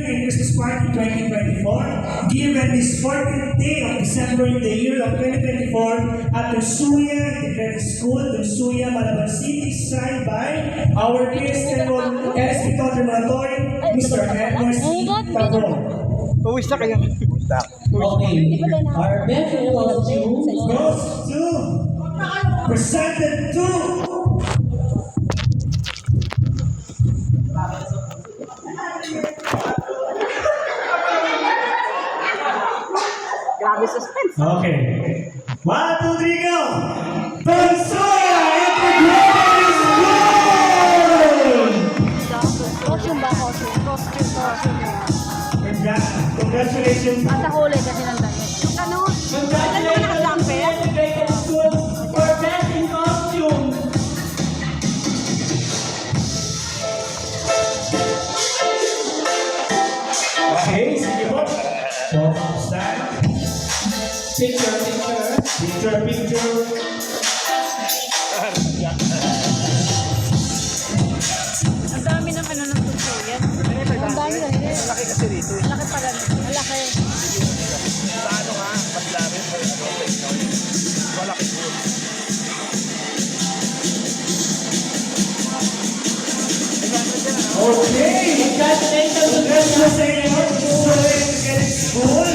you in Christmas Party 2024, given this 14th day of December in the year of 2024 at Tusuya Integrated School, Tusuya, Malaban City, signed by our PSP Coordinator, Mr. Edward C. Tagor. Uwis na kayo. Okay, our best costume Goes to, presented to, Grabe suspense. okay. 1, 2, 3, go! Tusuya Integrated School! Costume ba? Costume. Congratulations. Nasa huli kasi ng damit. Ano? Congratulations to Integrated School for best in costume. Okay, sige po. So, stand. Picture. Picture. Ang dami ng ano ng tuso yan. Ang dami na yun. Malaki kasi rito. Malaki pala. Malaki. Sa ano nga, mas dami. Malaki po. Okay. Congratulations to Congratulations, School.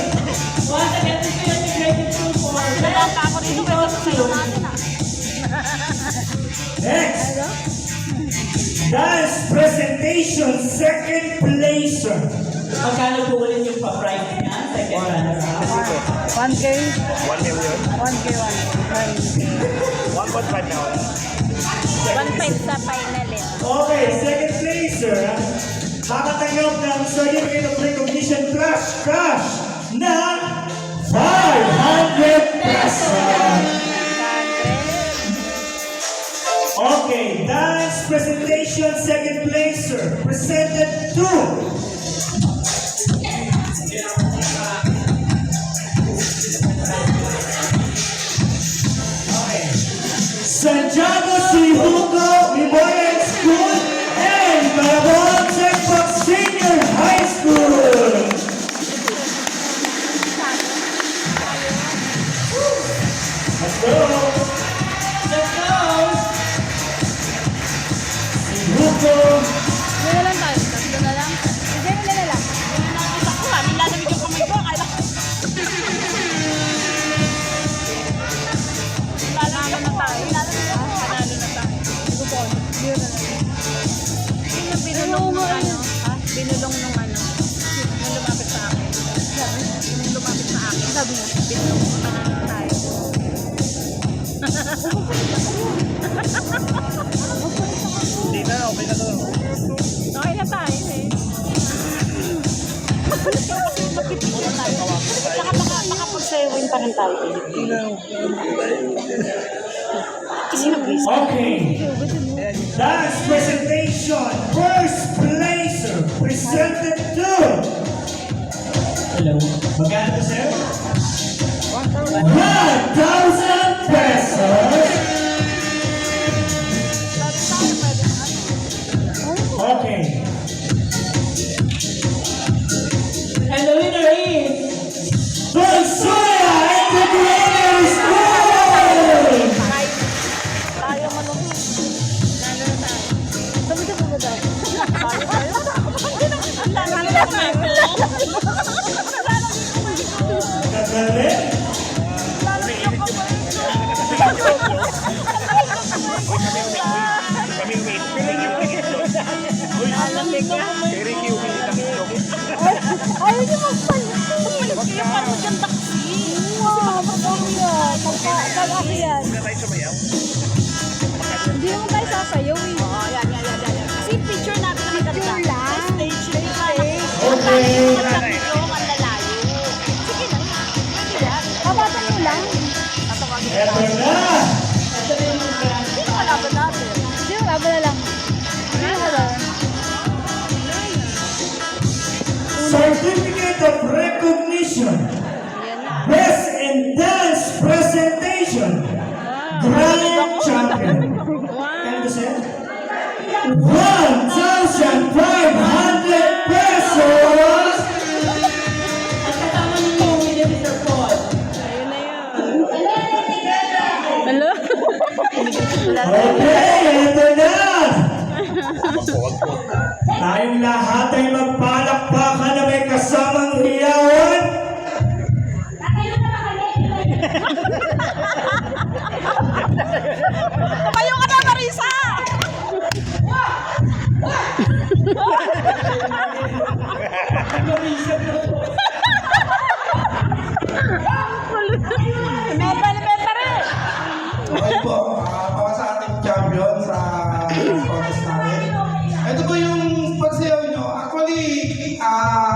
once again to the Integrated School for best Ako in rito kasi sa sayo costume. natin ah. Next, Ano? dance presentation, second placer. Magkano po ulit yung pa-price niya? Second runner-up. 1K? 1 million. 1K. 1.5 now. 1.5 sa final eh. Okay, second placer, makatanggap ng Certificate of Recognition cash na 500 pesos. Okay, dance presentation, second placer, presented to Santiago Sihugo Memorial School and Malabon Sekpak Senior High School. Let's go. Let's go! Sihugo. Doon na lang tayo. Doon na lang. Sige, doon na lang. Isa ko lang. Nilalamig yung kamay ko. Akala ko. Panalo na tayo. Panalo na tayo. Hindi ko po. Hindi na lang. Sino binulong nung ano? Ha? Binulong nung ano? Nung lumapit sa akin. Nung lumapit sa akin. Sabi niya, binulong nung panalo na tayo. Hindi na, okay na to. Okay na tayo eh. Magpipigil tayo. Nakapag-sewin pa rin tayo. Kasi nag-risk. Okay. Dance presentation, first placer, presented to Hello. magkano po sir? 1,000 pesos. Okay. And the winner is Tusuya Integrated School! Tayo manunod. Lalo na tayo. Sabi ka po ba daw? Tayo. Lalo na tayo. Kagalit? Kaming wait. Alamig ka. Kay Ricky, umilit ang ilong. Ayaw niyo magpalit. Magpalit kayo para maganda kasi. Wow, maganda yan. Magkakasi yan. Huwag na tayo sumayaw. Hindi naman tayo sasayaw eh. Oo, yan. Kasi picture natin na maganda. Picture lang. Stage. Okay. Ang lalayo. Sige na. Sige na. Kapatan mo lang. Eto na! Sino kalaban natin? Sino kalaban na lang? Sino kalaban? Certificate of Recognition, Best in Dance Presentation, Grand Champion. Kano to sir? 1,500 pesos! Meta na meta rin. Okay po, para sa ating champion sa contest namin. Ito po yung pagsayaw nyo. Actually,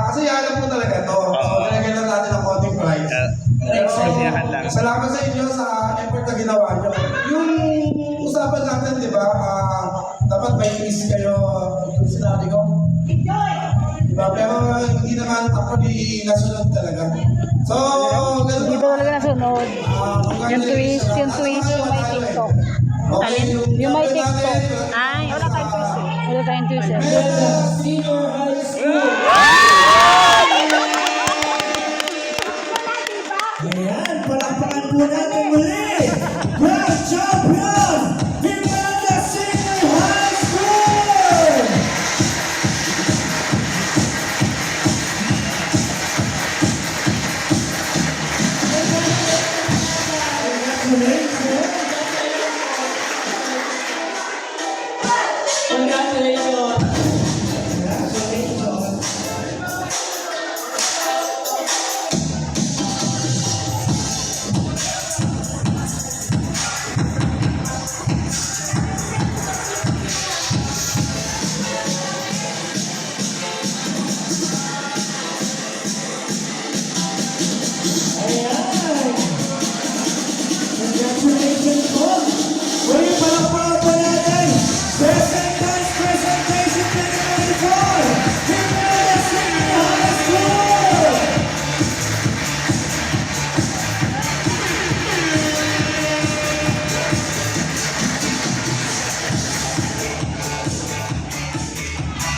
kasi alam po talaga to. So, nilagyan lang natin ang konting prize. Kasiyahan lang. Salamat sa inyo sa effort na ginawa nyo. Yung usapan natin, di ba, dapat may miss kayo, yung sinabi ko. Diba? Pero hindi naman actually nasunod talaga. So, ganun Hindi po. talaga nasunod. Yung twist, yung may TikTok. Okay, Yung may champion TikTok. natin, Ay, wala tayong twist eh. Wala tayong twist eh. Senior High School. Ayan, palakpakan po natin muli. Grand Champion, Miranda Senior High School! Congratulations! Congratulations! Ayan! Congratulations po! Muli palakpakan po natin! Present Dance Presentation 2024! Miranda Senior High School!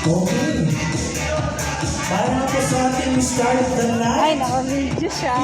Okay. Para na po sa ating start of the night. Ay, naka-video siya.